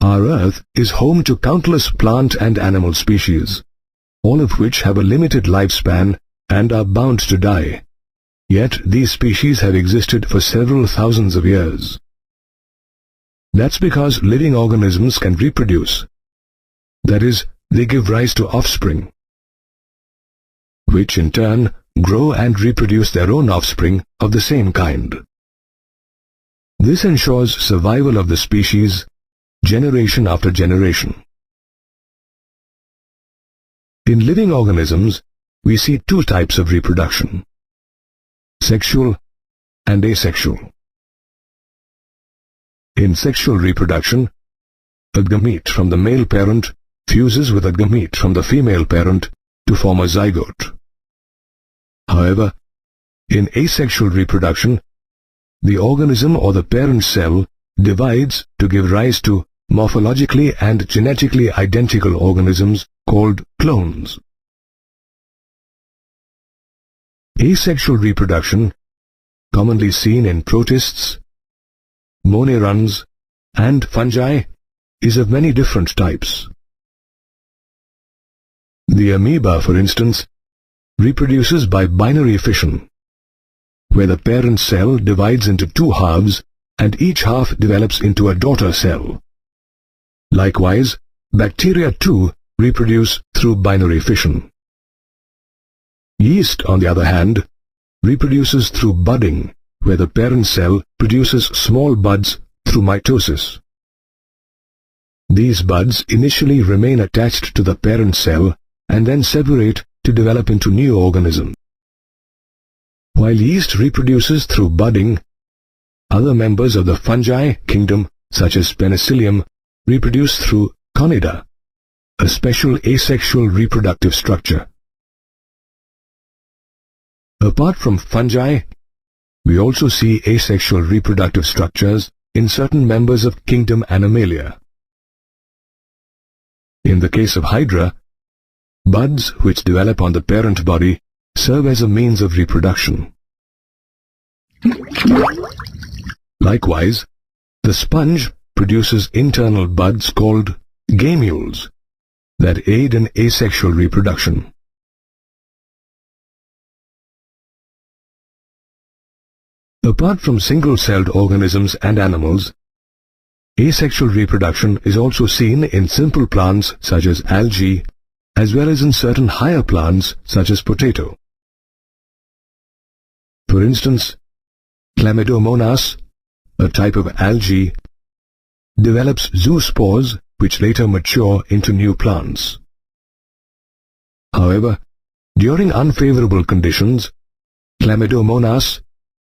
Our Earth is home to countless plant and animal species, all of which have a limited lifespan and are bound to die. Yet these species have existed for several thousands of years. That's because living organisms can reproduce. That is, they give rise to offspring, which in turn grow and reproduce their own offspring of the same kind. This ensures survival of the species generation after generation. In living organisms, we see two types of reproduction: sexual and asexual. In sexual reproduction, a gamete from the male parent fuses with a gamete from the female parent to form a zygote. However, in asexual reproduction, the organism or the parent cell divides to give rise to morphologically and genetically identical organisms called clones. Asexual reproduction, commonly seen in protists, moneruns, and fungi, is of many different types. The amoeba, for instance, reproduces by binary fission, where the parent cell divides into two halves and each half develops into a daughter cell. Likewise, bacteria too reproduce through binary fission. Yeast, on the other hand, reproduces through budding, where the parent cell produces small buds through mitosis. These buds initially remain attached to the parent cell and then separate to develop into new organisms. While yeast reproduces through budding, other members of the fungi kingdom, such as penicillium, reproduce through conida, a special asexual reproductive structure. Apart from fungi, we also see asexual reproductive structures in certain members of kingdom Animalia. In the case of Hydra, buds which develop on the parent body serve as a means of reproduction. Likewise, the sponge produces internal buds called gamules that aid in asexual reproduction. Apart from single-celled organisms and animals, asexual reproduction is also seen in simple plants such as algae, as well as in certain higher plants such as potato. For instance, Chlamydomonas, a type of algae, develops zoospores which later mature into new plants. However, during unfavorable conditions, Chlamydomonas,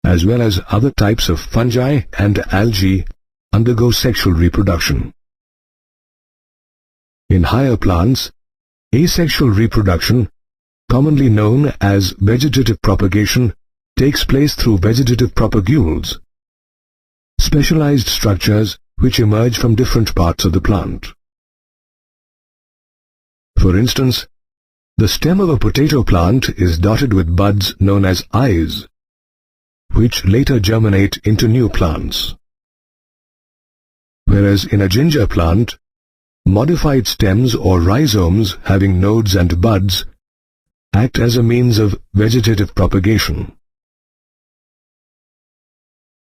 as well as other types of fungi and algae, undergo sexual reproduction. In higher plants, asexual reproduction, commonly known as vegetative propagation, takes place through vegetative propagules, specialized structures which emerge from different parts of the plant. For instance, the stem of a potato plant is dotted with buds known as eyes, which later germinate into new plants. Whereas in a ginger plant, modified stems or rhizomes having nodes and buds act as a means of vegetative propagation.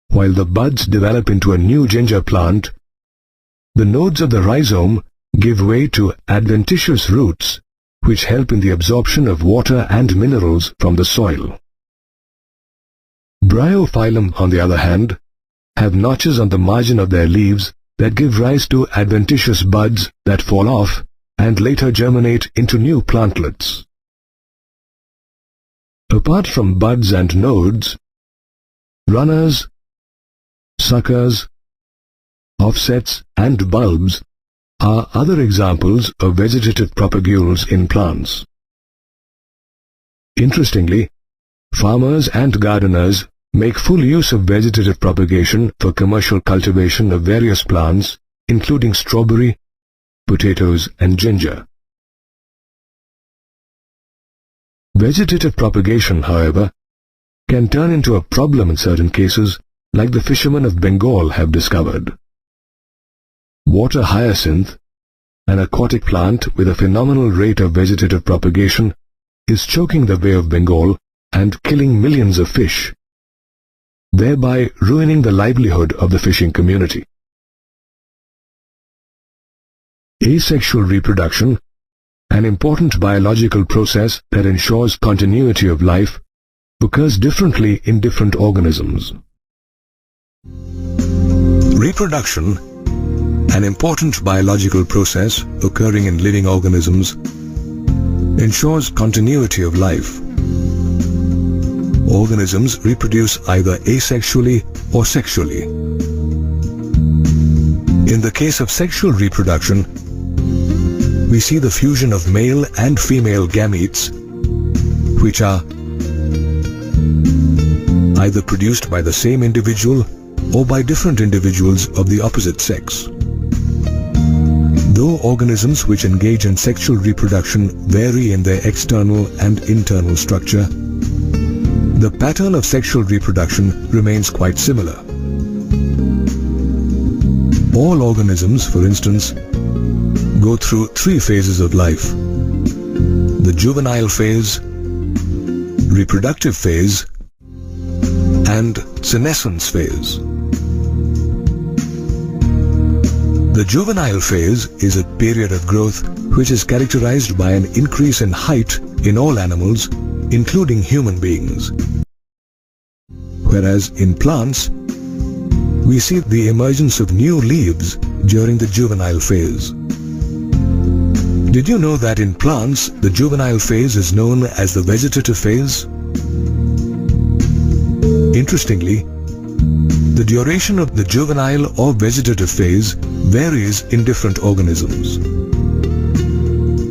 While the buds develop into a new ginger plant, the nodes of the rhizome give way to adventitious roots which help in the absorption of water and minerals from the soil. Bryophyllum, on the other hand, have notches on the margin of their leaves that give rise to adventitious buds that fall off and later germinate into new plantlets. Apart from buds and nodes, runners, suckers, offsets, and bulbs are other examples of vegetative propagules in plants. Interestingly, farmers and gardeners make full use of vegetative propagation for commercial cultivation of various plants, including strawberry, potatoes, and ginger. Vegetative propagation, however, can turn into a problem in certain cases, like the fishermen of Bengal have discovered. water hyacinth, an aquatic plant with a phenomenal rate of vegetative propagation, is choking the Bay of Bengal and killing millions of fish, thereby ruining the livelihood of the fishing community. Asexual reproduction, an important biological process that ensures continuity of life, occurs differently in different organisms. Reproduction, an important biological process occurring in living organisms, ensures continuity of life. Organisms reproduce either asexually or sexually. In the case of sexual reproduction, we see the fusion of male and female gametes, which are either produced by the same individual or by different individuals of the opposite sex. Though organisms which engage in sexual reproduction vary in their external and internal structure, the pattern of sexual reproduction remains quite similar. All organisms, for instance, go through 3 phases of life: the juvenile phase, reproductive phase, and senescence phase. The juvenile phase is a period of growth which is characterized by an increase in height in all animals, including human beings. Whereas in plants, we see the emergence of new leaves during the juvenile phase. Did you know that in plants, the juvenile phase is known as the vegetative phase? Interestingly, the duration of the juvenile or vegetative phase varies in different organisms.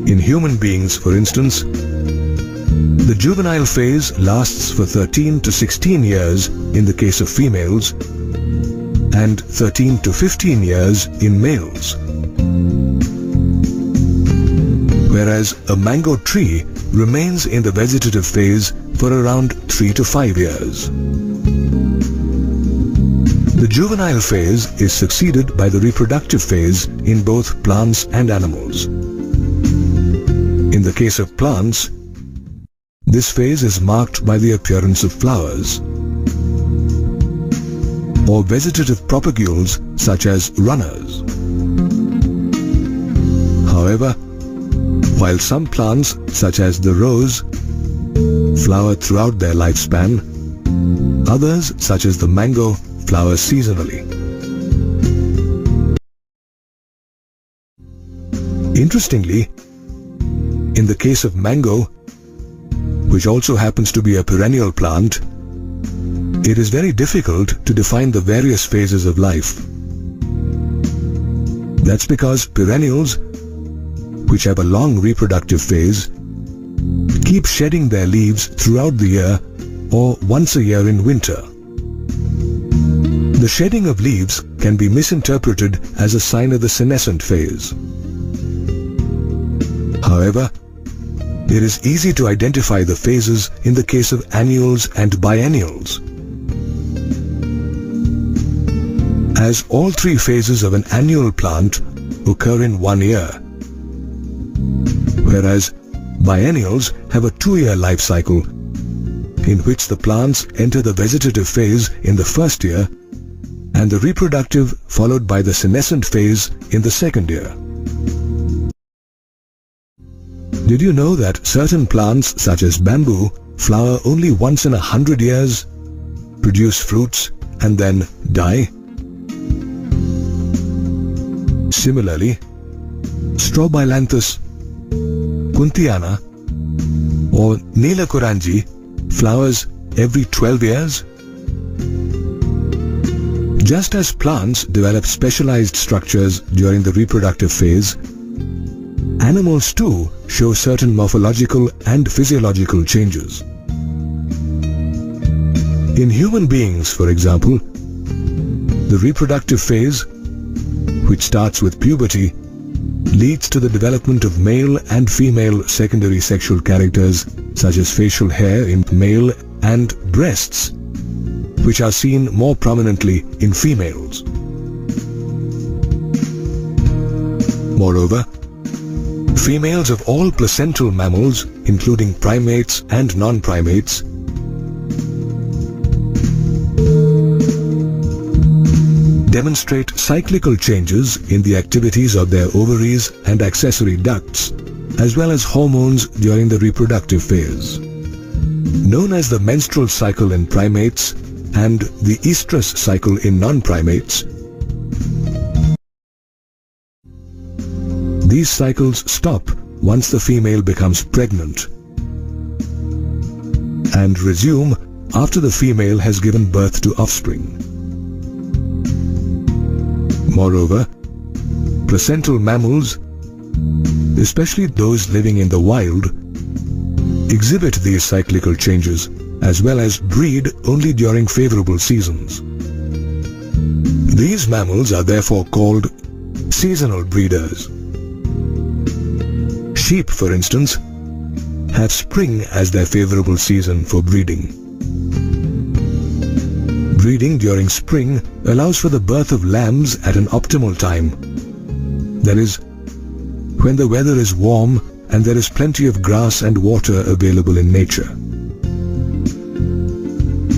In human beings, for instance, the juvenile phase lasts for 13 to 16 years in the case of females and 13 to 15 years in males. Whereas a mango tree remains in the vegetative phase for around 3 to 5 years. The juvenile phase is succeeded by the reproductive phase in both plants and animals. In the case of plants, this phase is marked by the appearance of flowers or vegetative propagules such as runners. However, while some plants such as the rose flower throughout their lifespan, others such as the mango flower seasonally. Interestingly, in the case of mango, which also happens to be a perennial plant, it is very difficult to define the various phases of life. That's because perennials, which have a long reproductive phase, keep shedding their leaves throughout the year or once a year in winter. The shedding of leaves can be misinterpreted as a sign of the senescent phase. However, it is easy to identify the phases in the case of annuals and biennials. As all 3 phases of an annual plant occur in 1 year, whereas biennials have a 2-year life cycle in which the plants enter the vegetative phase in the first year and the reproductive followed by the senescent phase in the second year. Did you know that certain plants such as bamboo flower only once in 100 years, produce fruits and then die? Similarly, Strobilanthes kuntiana or Neelakuranji flowers every 12 years. Just as plants develop specialized structures during the reproductive phase, animals too show certain morphological and physiological changes. In human beings, for example, the reproductive phase, which starts with puberty, leads to the development of male and female secondary sexual characters such as facial hair in male and breasts, which are seen more prominently in females. Moreover, females of all placental mammals, including primates and non-primates, demonstrate cyclical changes in the activities of their ovaries and accessory ducts, as well as hormones during the reproductive phase. Known as the menstrual cycle in primates and the estrous cycle in non-primates, these cycles stop once the female becomes pregnant and resume after the female has given birth to offspring. Moreover, placental mammals, especially those living in the wild, exhibit these cyclical changes as well as breed only during favorable seasons. These mammals are therefore called seasonal breeders. Sheep, for instance, have spring as their favorable season for breeding. Breeding during spring allows for the birth of lambs at an optimal time. That is, when the weather is warm and there is plenty of grass and water available in nature.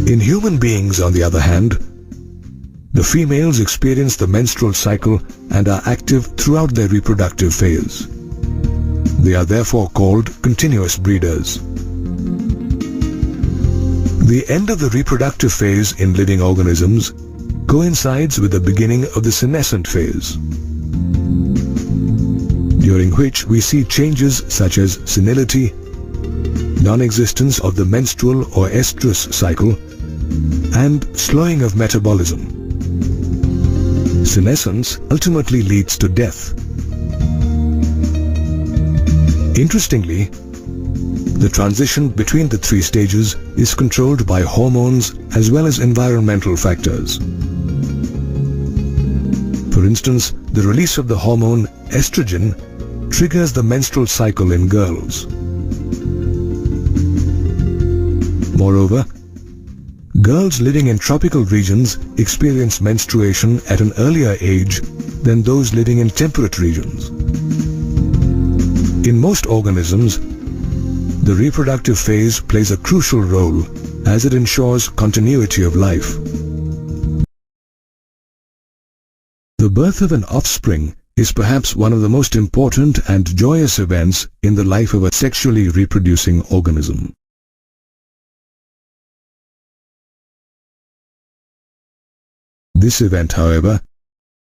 In human beings, on the other hand, the females experience the menstrual cycle and are active throughout their reproductive phase. They are therefore called continuous breeders. The end of the reproductive phase in living organisms coincides with the beginning of the senescent phase, during which we see changes such as senility, non-existence of the menstrual or estrous cycle, and slowing of metabolism. Senescence ultimately leads to death. Interestingly, the transition between the three stages is controlled by hormones as well as environmental factors. For instance, the release of the hormone estrogen triggers the menstrual cycle in girls. Moreover, girls living in tropical regions experience menstruation at an earlier age than those living in temperate regions. In most organisms, the reproductive phase plays a crucial role as it ensures continuity of life. The birth of an offspring is perhaps one of the most important and joyous events in the life of a sexually reproducing organism. This event, however,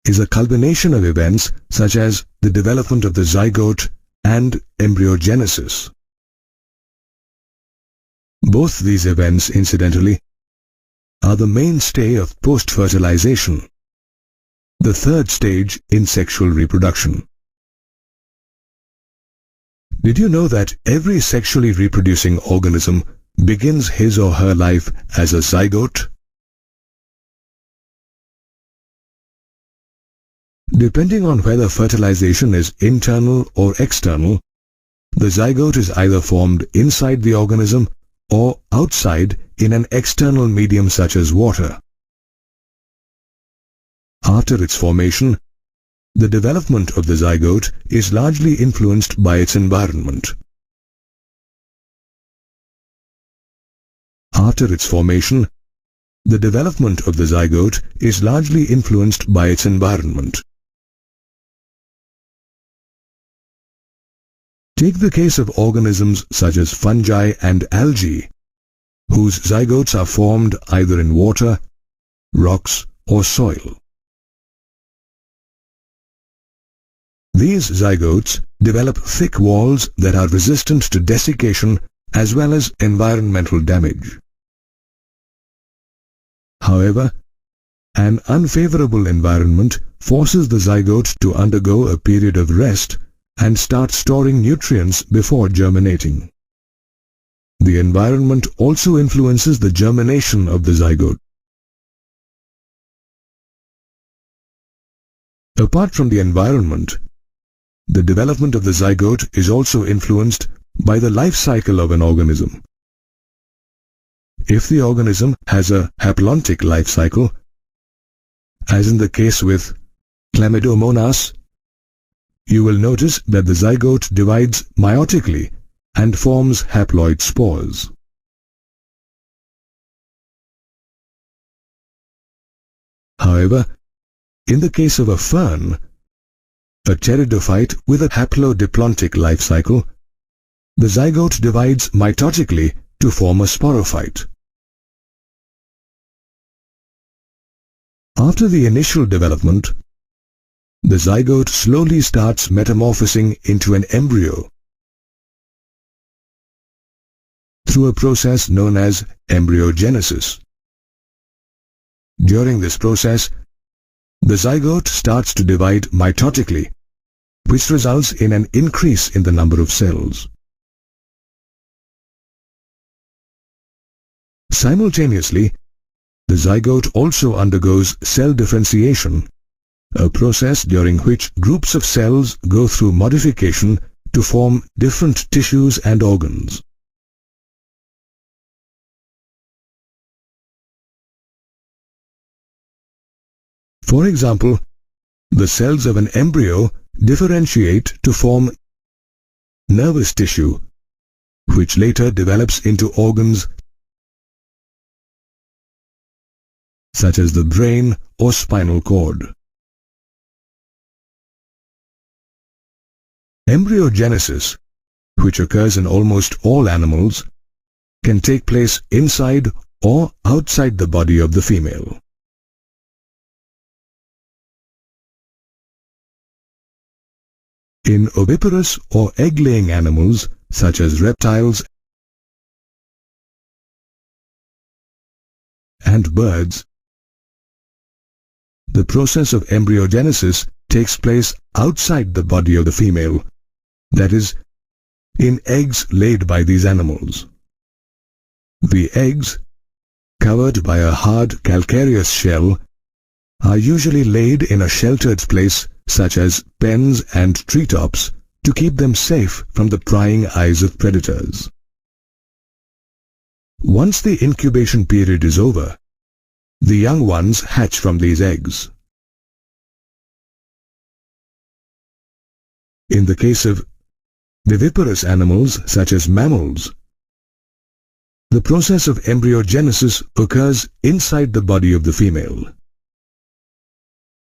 is a culmination of events such as the development of the zygote and embryogenesis. Both these events, incidentally, are the mainstay of post-fertilization, the third stage in sexual reproduction. Did you know that every sexually reproducing organism begins his or her life as a zygote? Depending on whether fertilization is internal or external, the zygote is either formed inside the organism or outside in an external medium such as water. After its formation, the development of the zygote is largely influenced by its environment. After its formation, the development of the zygote is largely influenced by its environment. Take the case of organisms such as fungi and algae, whose zygotes are formed either in water, rocks, or soil. These zygotes develop thick walls that are resistant to desiccation as well as environmental damage. However, an unfavorable environment forces the zygote to undergo a period of rest and start storing nutrients before germinating. The environment also influences the germination of the zygote. Apart from the environment, the development of the zygote is also influenced by the life cycle of an organism. If the organism has a haplontic life cycle, as in the case with Chlamydomonas, you will notice that the zygote divides meiotically and forms haploid spores. However, in the case of a fern, a pteridophyte with a haplodiplontic life cycle, the zygote divides mitotically to form a sporophyte. After the initial development, the zygote slowly starts metamorphosing into an embryo through a process known as embryogenesis. During this process, the zygote starts to divide mitotically, which results in an increase in the number of cells. Simultaneously, the zygote also undergoes cell differentiation, a process during which groups of cells go through modification to form different tissues and organs. For example, the cells of an embryo differentiate to form nervous tissue, which later develops into organs such as the brain or spinal cord. Embryogenesis, which occurs in almost all animals, can take place inside or outside the body of the female. In oviparous or egg-laying animals such as reptiles and birds, the process of embryogenesis takes place outside the body of the female, that is, in eggs laid by these animals. The eggs, covered by a hard calcareous shell, are usually laid in a sheltered place such as pens and treetops to keep them safe from the prying eyes of predators. Once the incubation period is over, the young ones hatch from these eggs. In the case of viviparous animals such as mammals, the process of embryogenesis occurs inside the body of the female.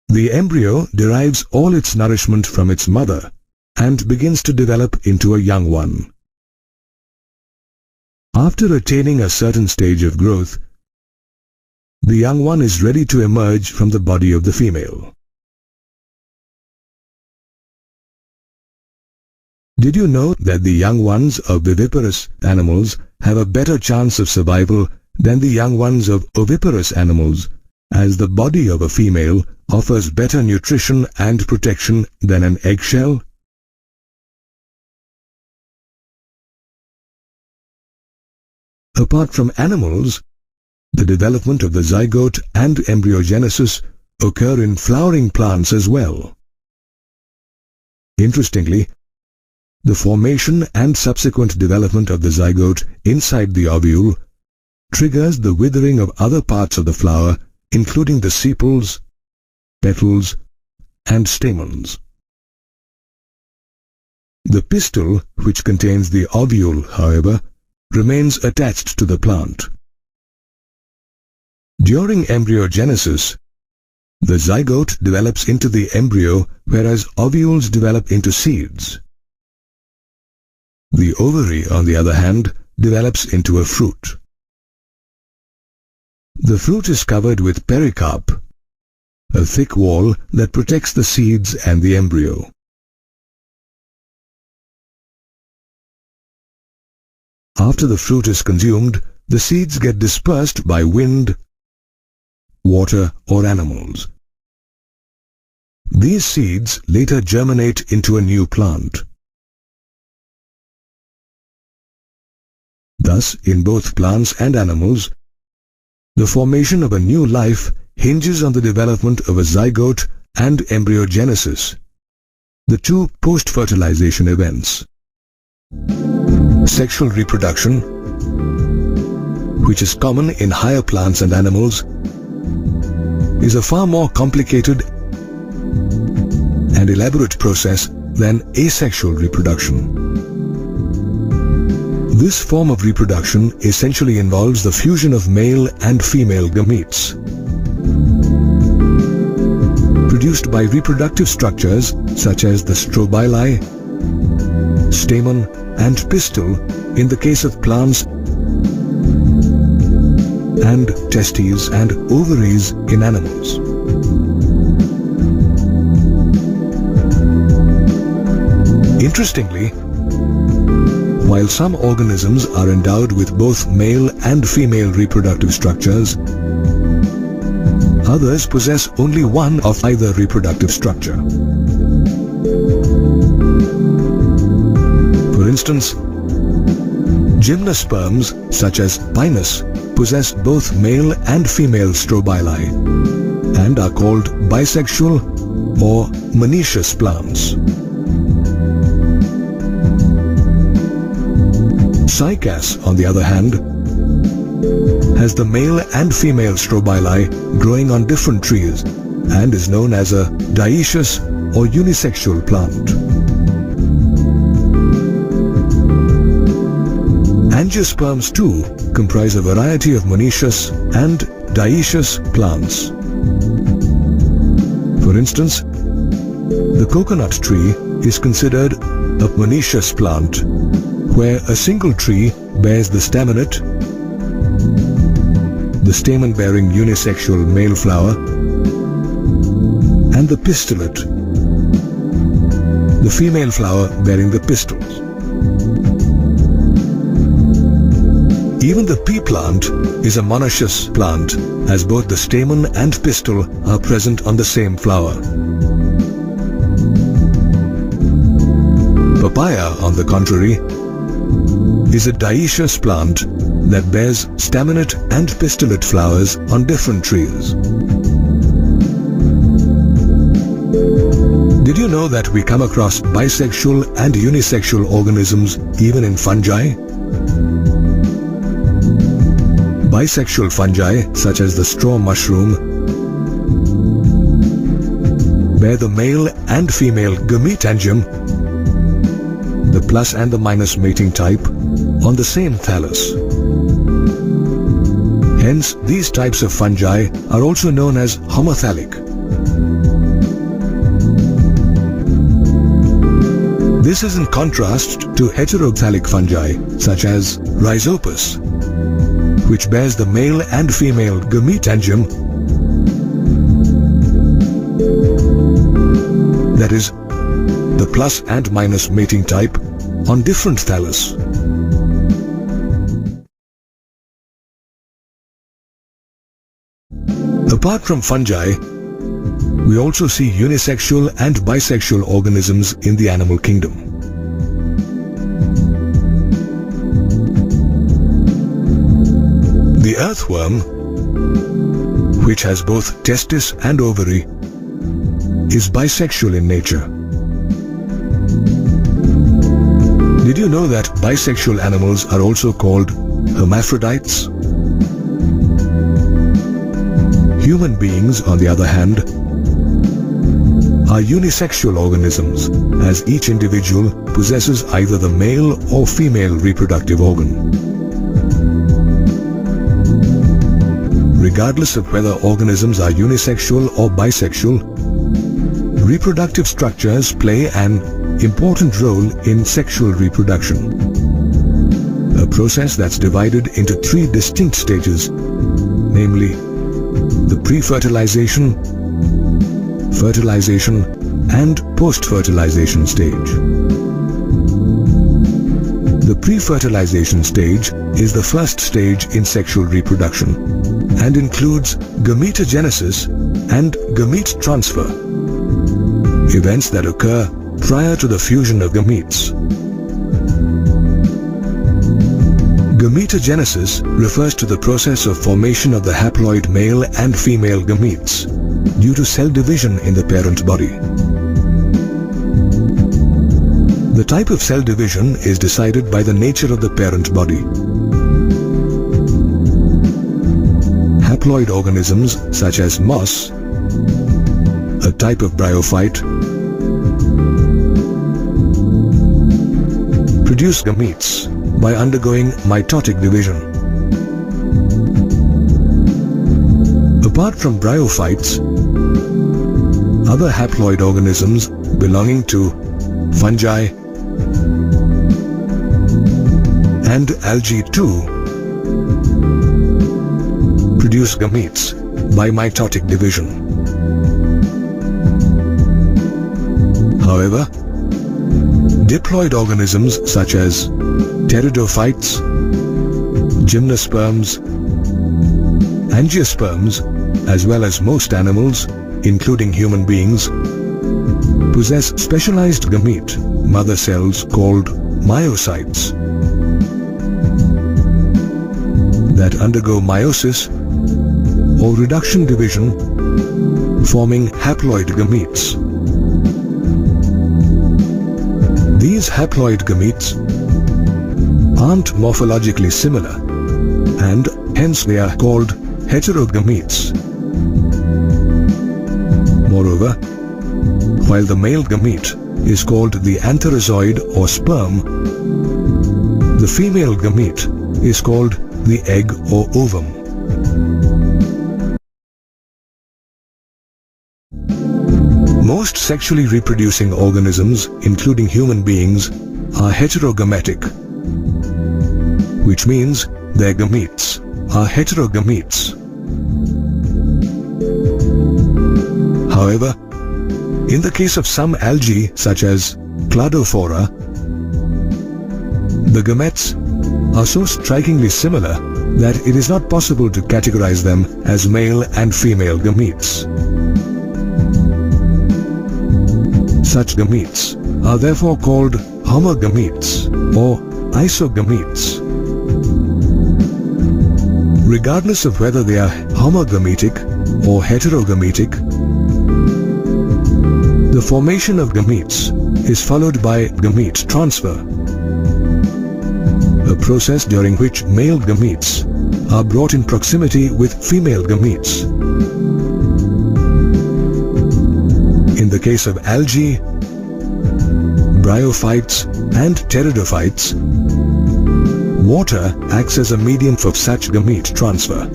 The embryo derives all its nourishment from its mother and begins to develop into a young one. After attaining a certain stage of growth, the young one is ready to emerge from the body of the female. Did you know that the young ones of viviparous animals have a better chance of survival than the young ones of oviparous animals, as the body of a female offers better nutrition and protection than an eggshell? Apart from animals, the development of the zygote and embryogenesis occur in flowering plants as well. Interestingly, the formation and subsequent development of the zygote inside the ovule triggers the withering of other parts of the flower, including the sepals, petals, and stamens. The pistil, which contains the ovule, however, remains attached to the plant. During embryogenesis, the zygote develops into the embryo, whereas ovules develop into seeds. The ovary, on the other hand, develops into a fruit. The fruit is covered with pericarp, a thick wall that protects the seeds and the embryo. After the fruit is consumed, the seeds get dispersed by wind, water, or animals. These seeds later germinate into a new plant. Thus, in both plants and animals, the formation of a new life hinges on the development of a zygote and embryogenesis, the two post-fertilization events. Sexual reproduction, which is common in higher plants and animals, is a far more complicated and elaborate process than asexual reproduction. This form of reproduction essentially involves the fusion of male and female gametes, produced by reproductive structures such as the strobili, stamen and pistil in the case of plants, and testes and ovaries in animals. Interestingly, while some organisms are endowed with both male and female reproductive structures, others possess only one of either reproductive structure. For instance, gymnosperms such as pinus possess both male and female strobili and are called bisexual or monoecious plants. Cycas, on the other hand, has the male and female strobili growing on different trees and is known as a dioecious or unisexual plant. Angiosperms too comprise a variety of monoecious and dioecious plants. For instance, the coconut tree is considered a monoecious plant, where a single tree bears the staminate, the stamen-bearing unisexual male flower, and the pistillate, the female flower bearing the pistils. Even the pea plant is a monoecious plant, as both the stamen and pistil are present on the same flower. Papaya, on the contrary, is a dioecious plant that bears staminate and pistillate flowers on different trees. Did you know that we come across bisexual and unisexual organisms even in fungi? Bisexual fungi, such as the straw mushroom, bear the male and female gametangium, the plus and the minus mating type, on the same thallus. Hence, these types of fungi are also known as homothallic. This is in contrast to heterothallic fungi, such as Rhizopus, which bears the male and female gametangium, that is, the plus and minus mating type, on different thallus. Apart from fungi, we also see unisexual and bisexual organisms in the animal kingdom. The earthworm, which has both testis and ovary, is bisexual in nature. Did you know that bisexual animals are also called hermaphrodites? Human beings, on the other hand, are unisexual organisms, as each individual possesses either the male or female reproductive organ. Regardless of whether organisms are unisexual or bisexual, reproductive structures play an important role in sexual reproduction, a process that's divided into three distinct stages, namely the pre-fertilization, fertilization, and post-fertilization stage. The pre-fertilization stage is the first stage in sexual reproduction and includes gametogenesis and gamete transfer, events that occur prior to the fusion of gametes. Gametogenesis refers to the process of formation of the haploid male and female gametes due to cell division in the parent body. The type of cell division is decided by the nature of the parent body. Haploid organisms such as moss, a type of bryophyte, produce gametes by undergoing mitotic division. Apart from bryophytes, other haploid organisms belonging to fungi and algae too produce gametes by mitotic division. However, diploid organisms such as pteridophytes, gymnosperms, angiosperms, as well as most animals, including human beings, possess specialized gamete mother cells called myocytes that undergo meiosis or reduction division, forming haploid gametes. These haploid gametes aren't morphologically similar, and hence they are called heterogametes. Moreover, while the male gamete is called the antherozoid or sperm, the female gamete is called the egg or ovum. Most sexually reproducing organisms, including human beings, are heterogametic, which means their gametes are heterogametes. However, in the case of some algae such as cladophora, the gametes are so strikingly similar that it is not possible to categorize them as male and female gametes. Such gametes are therefore called homogametes or isogametes. Regardless of whether they are homogametic or heterogametic, the formation of gametes is followed by gamete transfer, a process during which male gametes are brought in proximity with female gametes. In the case of algae, bryophytes and pteridophytes, water acts as a medium for such gamete transfer.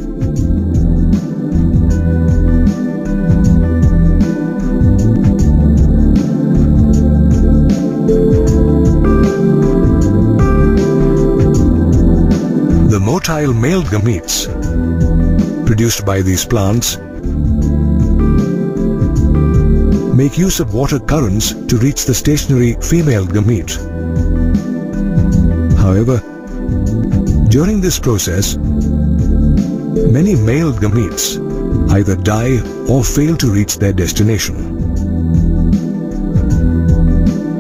The motile male gametes produced by these plants make use of water currents to reach the stationary female gamete. However, during this process, many male gametes either die or fail to reach their destination.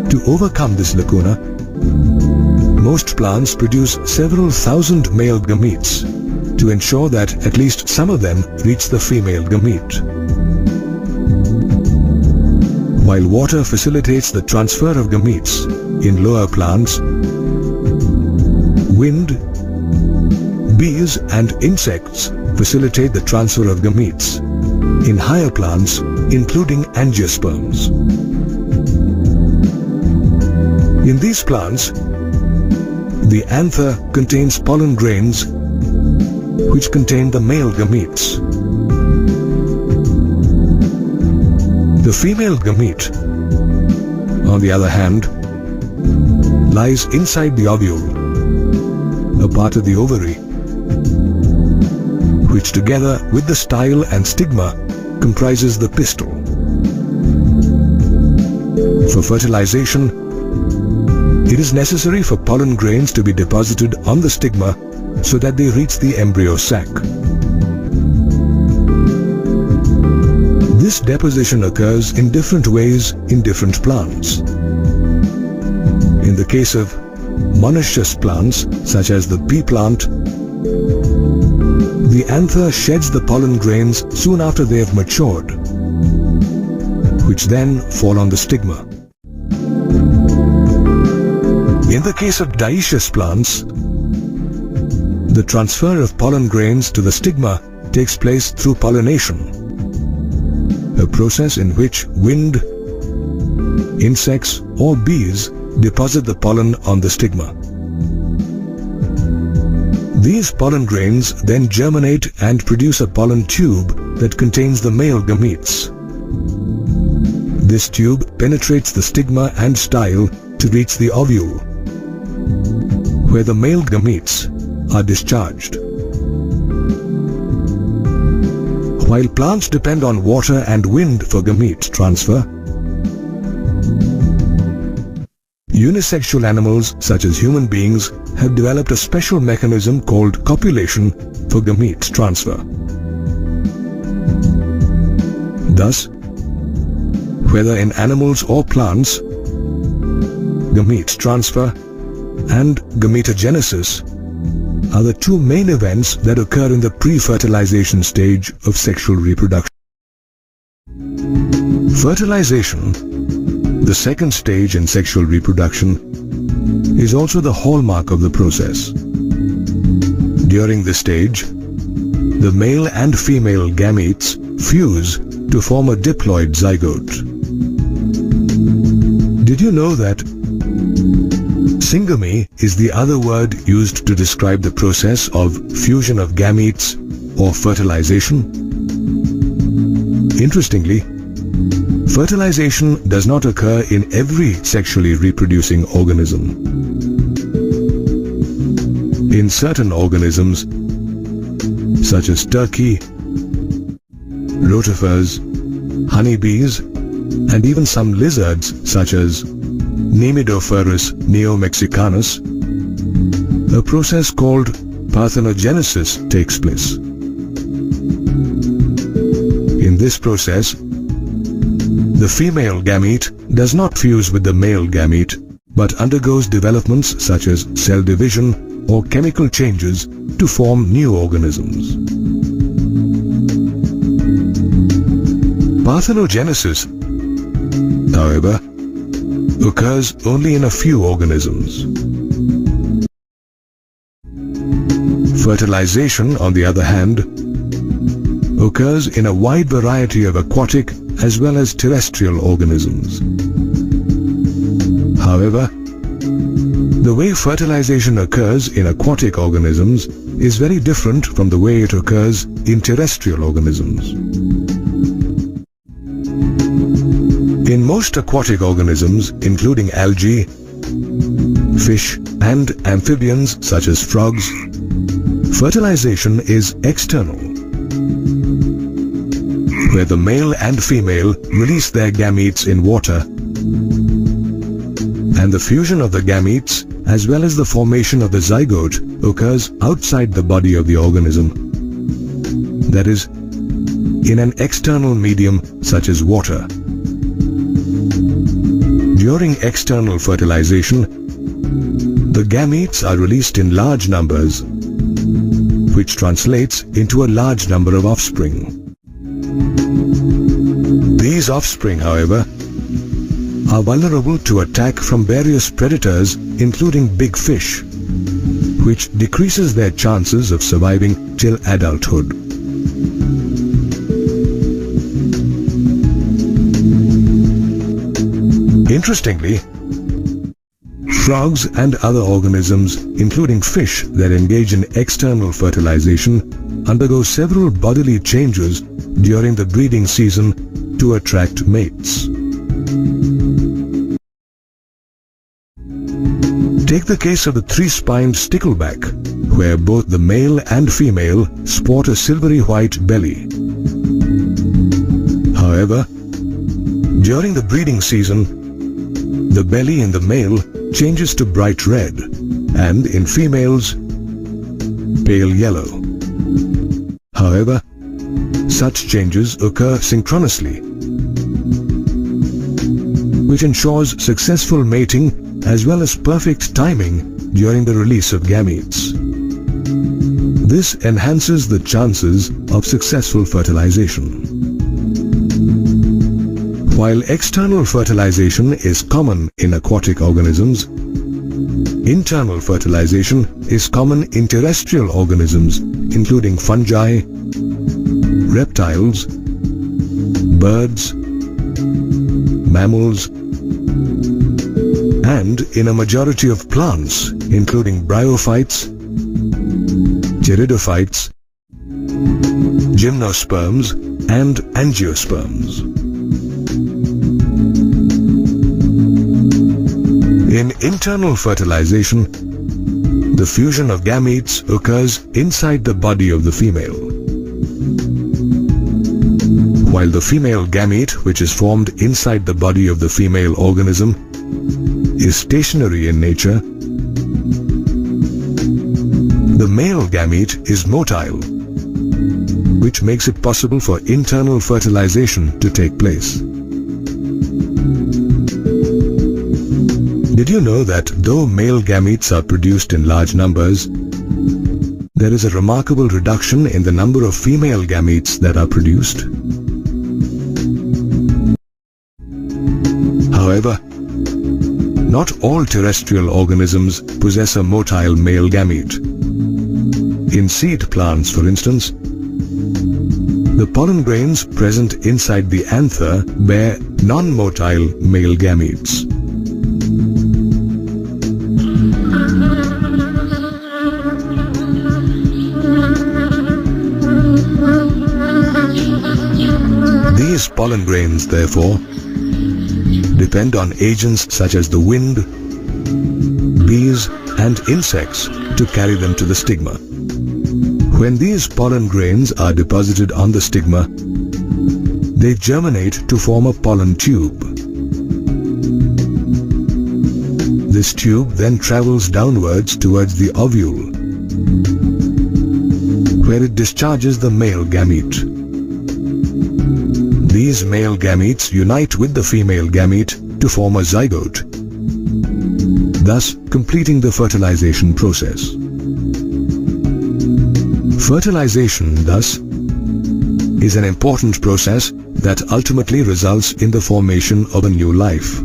To overcome this lacuna, most plants produce several thousand male gametes to ensure that at least some of them reach the female gamete. While water facilitates the transfer of gametes in lower plants, wind, bees and insects facilitate the transfer of gametes in higher plants, including angiosperms. In these plants, the anther contains pollen grains which contain the male gametes. The female gamete, on the other hand, lies inside the ovule, a part of the ovary, which together with the style and stigma comprises the pistil. For fertilization, it is necessary for pollen grains to be deposited on the stigma so that they reach the embryo sac. This deposition occurs in different ways in different plants. In the case of monoecious plants, such as the pea plant, the anther sheds the pollen grains soon after they have matured, which then fall on the stigma. In the case of dioecious plants, the transfer of pollen grains to the stigma takes place through pollination, a process in which wind, insects or bees deposit the pollen on the stigma. These pollen grains then germinate and produce a pollen tube that contains the male gametes. This tube penetrates the stigma and style to reach the ovule, where the male gametes are discharged. While plants depend on water and wind for gamete transfer, unisexual animals such as human beings have developed a special mechanism called copulation for gamete transfer. Thus, whether in animals or plants, gamete transfer and gametogenesis are the two main events that occur in the pre-fertilization stage of sexual reproduction. Fertilization, the second stage in sexual reproduction, is also the hallmark of the process. During this stage, the male and female gametes fuse to form a diploid zygote. Did you know that syngamy is the other word used to describe the process of fusion of gametes or fertilization? Interestingly, fertilization does not occur in every sexually reproducing organism. In certain organisms, such as turkey, rotifers, honeybees, and even some lizards such as Nemidophorus neomexicanus, a process called parthenogenesis takes place. In this process, the female gamete does not fuse with the male gamete, but undergoes developments such as cell division or chemical changes to form new organisms. Parthenogenesis, however, occurs only in a few organisms. Fertilization, on the other hand, occurs in a wide variety of aquatic as well as terrestrial organisms. However, the way fertilization occurs in aquatic organisms is very different from the way it occurs in terrestrial organisms. In most aquatic organisms, including algae, fish, and amphibians such as frogs, fertilization is external, where the male and female release their gametes in water, and the fusion of the gametes as well as the formation of the zygote occurs outside the body of the organism, that is, in an external medium such as water. During external fertilization, the gametes are released in large numbers, which translates into a large number of offspring. These offspring, however, are vulnerable to attack from various predators, including big fish, which decreases their chances of surviving till adulthood. Interestingly, frogs and other organisms, including fish that engage in external fertilization, undergo several bodily changes during the breeding season to attract mates. Take the case of the three-spined stickleback, where both the male and female sport a silvery white belly. However, during the breeding season, the belly in the male changes to bright red, and in females, pale yellow. However, such changes occur synchronously, which ensures successful mating as well as perfect timing during the release of gametes. This enhances the chances of successful fertilization. While external fertilization is common in aquatic organisms, internal fertilization is common in terrestrial organisms, including fungi, reptiles, birds, mammals, and in a majority of plants, including bryophytes, pteridophytes, gymnosperms, and angiosperms. In internal fertilization, the fusion of gametes occurs inside the body of the female. While the female gamete, which is formed inside the body of the female organism, is stationary in nature, the male gamete is motile, which makes it possible for internal fertilization to take place. Did you know that though male gametes are produced in large numbers, there is a remarkable reduction in the number of female gametes that are produced? However, not all terrestrial organisms possess a motile male gamete. In seed plants, for instance, the pollen grains present inside the anther bear non-motile male gametes. These pollen grains, therefore, depend on agents such as the wind, bees, and insects to carry them to the stigma. When these pollen grains are deposited on the stigma, they germinate to form a pollen tube. This tube then travels downwards towards the ovule, where it discharges the male gamete. These male gametes unite with the female gamete to form a zygote, thus completing the fertilization process. Fertilization, thus, is an important process that ultimately results in the formation of a new life.